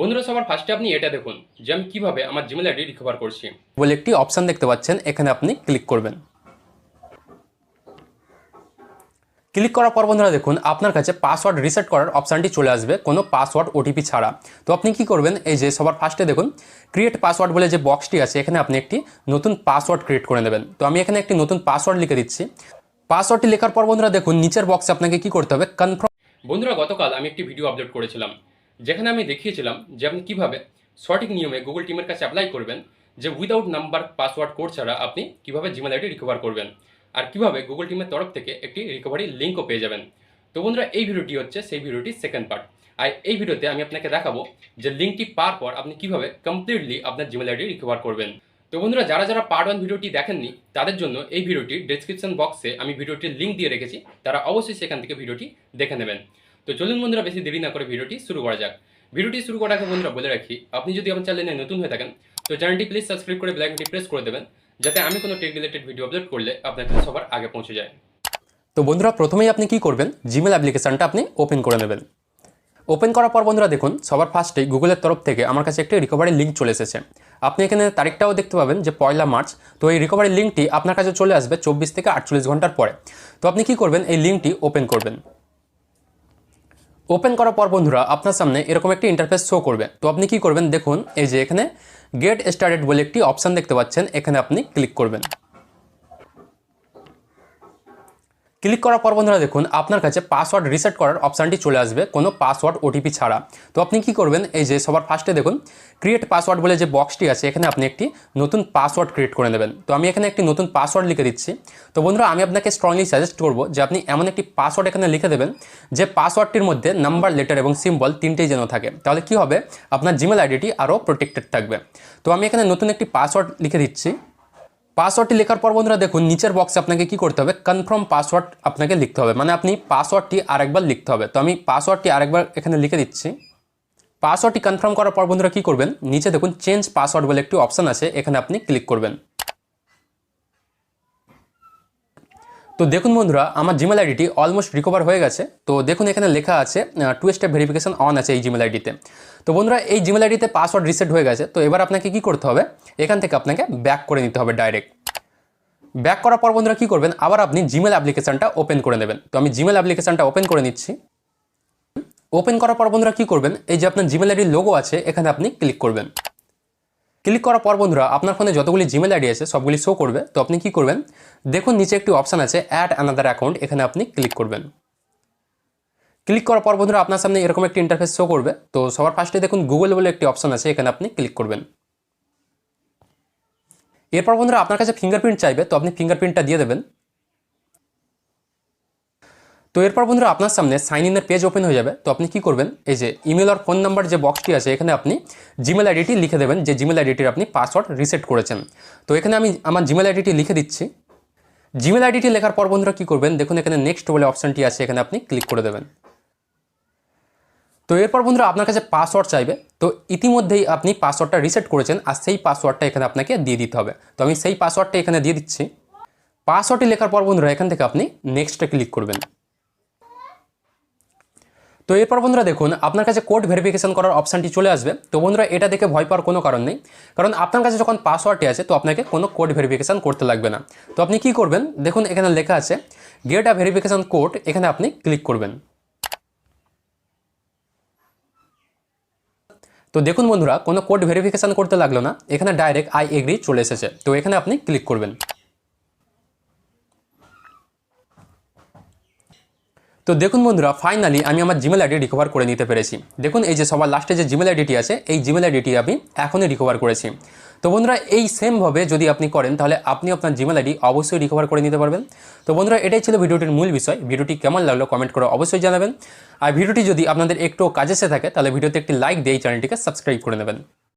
বন্ধুরা সবার ফার্স্টে আপনি এটা দেখুন যে আমি কিভাবে আমার জিমেল আইডি রিকভার করছি। বলে একটি অপশান দেখতে পাচ্ছেন, এখানে আপনি ক্লিক করবেন। ক্লিক করার পর বন্ধুরা দেখুন আপনার কাছে পাসওয়ার্ড রিসেট করার অপশানটি চলে আসবে কোনো পাসওয়ার্ড ওটিপি ছাড়া। তো আপনি কি করবেন, এই যে সবার ফার্স্টে দেখুন ক্রিয়েট পাসওয়ার্ড বলে যে বক্সটি আছে, এখানে আপনি একটি নতুন পাসওয়ার্ড ক্রিয়েট করে নেবেন। তো আমি এখানে একটি নতুন পাসওয়ার্ড লিখে দিচ্ছি। পাসওয়ার্ডটি লেখার পর বন্ধুরা দেখুন নিচের বক্সে আপনাকে কি করতে হবে, কনফার্ম। বন্ধুরা গতকাল আমি একটি ভিডিও আপলোড করেছিলাম যেখানে আমি দেখিয়েছিলাম যে আপনি কিভাবে সঠিক নিয়মে গুগল টিমের কাছে অ্যাপ্লাই করবেন যে উইদাউট নাম্বার পাসওয়ার্ড কোড ছাড়া আপনি কিভাবে জিমেল আইডি রিকভার করবেন আর কিভাবে গুগল টিমের তরফ থেকে একটি রিকভারি লিঙ্কও পেয়ে যাবেন। তো বন্ধুরা এই ভিডিওটি হচ্ছে সেই ভিডিওটির সেকেন্ড পার্ট। আর এই ভিডিওতে আমি আপনাকে দেখাবো যে লিঙ্কটি পাওয়ার পর আপনি কিভাবে কমপ্লিটলি আপনার জিমেল আইডি রিকভার করবেন। তো বন্ধুরা যারা যারা পার্ট 1 ভিডিওটি দেখেননি তাদের জন্য এই ভিডিওটির ডেসক্রিপশন বক্সে আমি ভিডিওটির লিঙ্ক দিয়ে রেখেছি, তারা অবশ্যই সেখান থেকে ভিডিওটি দেখে নেবেন। তো চলুন বন্ধুরা বেশি দেরি না করে ভিডিওটি শুরু করা যাক। ভিডিওটি শুরু করার আগে বন্ধুরা বলে রাখি, আপনি যদি আমার চ্যানেলে নতুন হয়ে থাকেন তো চ্যানেলটি প্লিজ সাবস্ক্রাইব করে বেল আইকনটি প্রেস করে দেবেন, যাতে আমি কোনো টেক রিলেটেড ভিডিও আপলোড করলে আপনার কাছে সবার আগে পৌঁছে যায়। তো বন্ধুরা প্রথমেই আপনি কি করবেন, জিমেল অ্যাপ্লিকেশনটা আপনি ওপেন করে নেবেন। ওপেন করার পর বন্ধুরা দেখুন সবার ফার্স্টেই গুগলের তরফ থেকে আমার কাছে একটি রিকভারি লিঙ্ক চলে এসেছে। আপনি এখানে তারিখটাও দেখতে পাবেন যে 1 মার্চ। তো এই রিকভারি লিঙ্কটি আপনার কাছে চলে আসবে 24 থেকে 48 ঘন্টার পরে। তো আপনি কি করবেন, এই লিঙ্কটি ওপেন করবেন। ওপেন করার পর বন্ধুরা আপনার সামনে এরকম একটি ইন্টারফেস শো করবে। তো আপনি কি করবেন, দেখুন এই যে এখানে গেট স্টার্টেড বলে একটি অপশান দেখতে পাচ্ছেন, এখানে আপনি ক্লিক করবেন। ক্লিক করার পর বন্ধুরা দেখুন আপনার কাছে পাসওয়ার্ড রিসেট করার অপশানটি চলে আসবে কোনো পাসওয়ার্ড ওটিপি ছাড়া। তো আপনি কি করবেন, এই যে সবার ফার্স্টে দেখুন ক্রিয়েট পাসওয়ার্ড বলে যে বক্সটি আছে, এখানে আপনি একটি নতুন পাসওয়ার্ড ক্রিয়েট করে নেবেন। তো আমি এখানে একটি নতুন পাসওয়ার্ড লিখে দিচ্ছি। তো বন্ধুরা আমি আপনাকে স্ট্রংলি সাজেস্ট করব যে আপনি এমন একটি পাসওয়ার্ড এখানে লিখে দেবেন যে পাসওয়ার্ডটির মধ্যে নাম্বার, লেটার এবং সিম্বল তিনটেই যেন থাকে। তাহলে কি হবে, আপনার জিমেল আইডিটি আরও প্রোটেক্টেড থাকবে। তো আমি এখানে নতুন একটি পাসওয়ার্ড লিখে দিচ্ছি। পাসওয়ার্ডটি লেখার পর বন্ধুরা দেখুন নিচের বক্সে আপনাকে কি করতে হবে, কনফার্ম পাসওয়ার্ড আপনাকে লিখতে হবে, মানে আপনি পাসওয়ার্ডটি আরেকবার লিখতে হবে। তো আমি পাসওয়ার্ডটি আরেকবার এখানে লিখে দিচ্ছি। পাসওয়ার্ডটি কনফার্ম করার পর বন্ধুরা কি করবেন, নিচে দেখুন চেঞ্জ পাসওয়ার্ড বলে একটি অপশান আছে, এখানে আপনি ক্লিক করবেন। তো দেখুন বন্ধুরা আমার জিমেল আইডিটি অলমোস্ট রিকভার হয়ে গেছে। তো দেখুন এখানে লেখা আছে 2 স্টেপ ভেরিফিকেশন অন আছে এই জিমেল আইডিতে। তো বন্ধুরা এই জিমেল আইডিতে পাসওয়ার্ড রিসেট হয়ে গেছে। তো এবার আপনাকে কি করতে হবে, এখান থেকে আপনাকে ব্যাক করে নিতে হবে ডাইরেক্ট। ব্যাক করার পর বন্ধুরা কি করবেন, আবার আপনি জিমেল অ্যাপ্লিকেশনটা ওপেন করে নেবেন। তো আমি জিমেল অ্যাপ্লিকেশনটা ওপেন করে নিচ্ছি। ওপেন করার পর বন্ধুরা কি করবেন, এই যে আপনার জিমেল আইডির লোগো আছে, এখানে আপনি ক্লিক করবেন। ক্লিক করার পর বন্ধুরা আপনার ফোনে যতগুলি জিমেল আইডি আছে সবগুলি শো করবে। তো আপনি কি করবেন, দেখুন নিচে একটি অপশান আছে অ্যাড অ্যানাদার অ্যাকাউন্ট, এখানে আপনি ক্লিক করবেন। ক্লিক করার পর বন্ধুরা আপনার সামনে এরকম একটি ইন্টারফেস শো করবে। তো সবার ফার্স্টে দেখুন গুগল বলে একটি অপশান আছে, এখানে আপনি ক্লিক করবেন। এরপর বন্ধুরা আপনার কাছে ফিঙ্গারপ্রিন্ট চাইবে, তো আপনি ফিঙ্গারপ্রিন্টটা দিয়ে দেবেন। তো এরপর বন্ধুরা আপনার সামনে সাইন ইনের পেজ ওপেন হয়ে যাবে। তো আপনি কি করবেন, এই যে ইমেল আর ফোন নাম্বার যে বক্সটি আছে, এখানে আপনি জিমেল আইডিটি লিখে দেবেন, যে জিমেল আইডিটির আপনি পাসওয়ার্ড রিসেট করেছেন। তো এখানে আমি আমার জিমেল আইডিটি লিখে দিচ্ছি। জিমেল আইডিটি লেখার পর বন্ধুরা কি করবেন, দেখুন এখানে নেক্সট বলে অপশানটি আছে, এখানে আপনি ক্লিক করে দেবেন। তো এরপর বন্ধুরা আপনার কাছে পাসওয়ার্ড চাইবে। তো ইতিমধ্যেই আপনি পাসওয়ার্ডটা রিসেট করেছেন আর সেই পাসওয়ার্ডটা এখানে আপনাকে দিয়ে দিতে হবে। তো আমি সেই পাসওয়ার্ডটা এখানে দিয়ে দিচ্ছি। পাসওয়ার্ডটি লেখার পর বন্ধুরা এখান থেকে আপনি নেক্সটে ক্লিক করবেন। তো এরপর বন্ধুরা দেখুন আপনার কাছে কোড ভেরিফিকেশন করার অপশানটি চলে আসবে। তো বন্ধুরা এটা দেখে ভয় পাওয়ার কোনো কারণ নেই, কারণ আপনার কাছে যখন পাসওয়ার্ডটি আছে তো আপনাকে কোনো কোড ভেরিফিকেশন করতে লাগবে না। তো আপনি কি করবেন, দেখুন এখানে লেখা আছে গেট আ ভেরিফিকেশন কোড, এখানে আপনি ক্লিক করবেন। তো দেখুন বন্ধুরা কোনো কোড ভেরিফিকেশন করতে লাগলো না, এখানে ডাইরেক্ট আই এগ্রি চলে এসেছে। তো এখানে আপনি ক্লিক করবেন। তো দেখুন বন্ধুরা ফাইনালি আমি আমার জিমেল আইডি রিকভার করে নিতে পেরেছি। দেখুন এই যে সবার লাস্টে যে জিমেল আইডিটি আছে, এই জিমেল আইডিটি আমি এখনই রিকভার করেছি। তো বন্ধুরা এই সেমভাবে যদি আপনি করেন তাহলে আপনি আপনার জিমেল আইডি অবশ্যই রিকভার করে নিতে পারবেন। তো বন্ধুরা এটাই ছিল ভিডিওটির মূল বিষয়। ভিডিওটি কেমন লাগলো কমেন্ট করে অবশ্যই জানাবেন। আর ভিডিওটি যদি আপনাদের একটু কাজে এসে থাকে তাহলে ভিডিওতে একটি লাইক দিয়ে এই চ্যানেলটিকে সাবস্ক্রাইব করে নেবেন।